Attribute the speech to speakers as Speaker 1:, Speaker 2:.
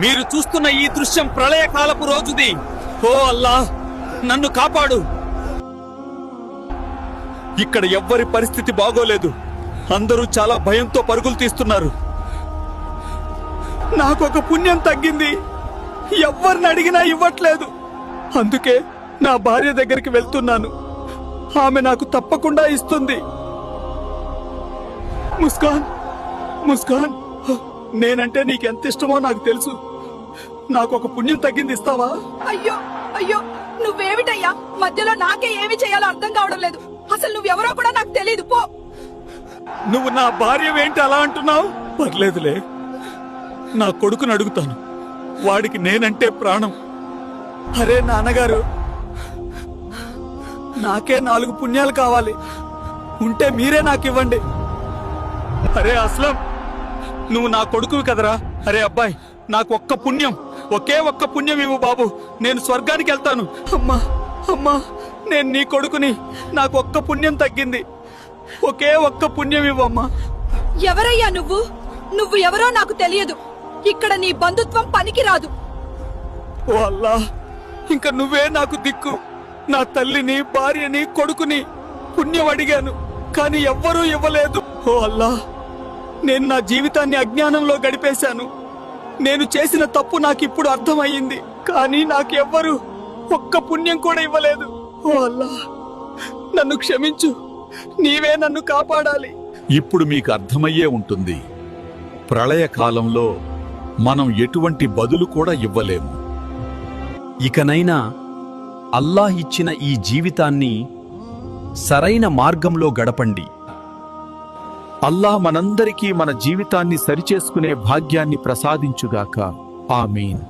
Speaker 1: మీరు చూస్తున్న ఈ దృశ్యం ప్రళయకాలపు రోజుది. ఓ అల్లా, నన్ను కాపాడు. ఇక్కడ ఎవ్వరి పరిస్థితి బాగోలేదు. అందరూ చాలా భయంతో పరుగులు తీస్తున్నారు. నాకొక పుణ్యం తగ్గింది. ఎవ్వరిని అడిగినా ఇవ్వట్లేదు. అందుకే నా భార్య దగ్గరికి వెళ్తున్నాను. ఆమె నాకు తప్పకుండా ఇస్తుంది. ముస్కాన్, ముస్కాన్, నేనంటే నీకెంత ఇష్టమో నాకు తెలుసు. నాకు ఒక పుణ్యం తగ్గింది, ఇస్తావా?
Speaker 2: అయ్యో అయ్యో, నువ్వేమిటయ్యా మధ్యలో? నాకే ఏమి చేయాలో అర్థం కావడం లేదు. అసలు నువ్వెవరో కూడా నాకు తెలియదు. పో.
Speaker 1: నువ్వు నా భార్యవేంటి అలా అంటున్నావు? పర్లేదులే, నా కొడుకుని అడుగుతాను. వాడికి నేనంటే ప్రాణం. అరే నాన్నగారు, నాకే 4 పుణ్యాలు కావాలి. ఉంటే మీరే నాకివ్వండి. అరే అస్లం, నువ్వు నా కొడుకువి కదరా. అరే అబ్బాయి, నాకు ఒక్క పుణ్యం, ఒకే ఒక్క పుణ్యం ఇవ్వు బాబు. నేను స్వర్గానికి వెళ్తాను. అమ్మా అమ్మా, నేను నీ కొడుకుని. నాకు ఒక్క పుణ్యం తగ్గింది. ఒకే ఒక్క పుణ్యం ఇవ్వమ్మా.
Speaker 2: ఎవరయ్యా నువ్వు? నువ్వు ఎవరో నాకు తెలియదు. ఇక్కడ నీ బంధుత్వం పనికి రాదు.
Speaker 1: ఓ అల్లా, ఇంక నువ్వే నాకు దిక్కు. నా తల్లిని, భార్యని, కొడుకుని పుణ్యం అడిగాను, కానీ ఎవ్వరూ ఇవ్వలేదు. ఓ అల్లా, నేను నా జీవితాన్ని అజ్ఞానంలో గడిపేశాను. నేను చేసిన తప్పు నాకిప్పుడు అర్థమయ్యింది, కానీ నాకెవ్వరూ ఒక్క పుణ్యం కూడా ఇవ్వలేదు. ఓ అల్లా, నన్ను క్షమించు. నీవే నన్ను కాపాడాలి.
Speaker 3: ఇప్పుడు మీకు అర్థమయ్యే ఉంటుంది, ప్రళయకాలంలో మనం ఎటువంటి బదులు కూడా ఇవ్వలేము.
Speaker 4: ఇకనైనా అల్లాహ్ ఇచ్చిన ఈ జీవితాన్ని సరైన మార్గంలో గడపండి.
Speaker 3: అల్లాహ్ మనందరికీ మన జీవితాన్ని సరిచేసుకునే భాగ్యాన్ని ప్రసాదించుగాక. ఆమీన్.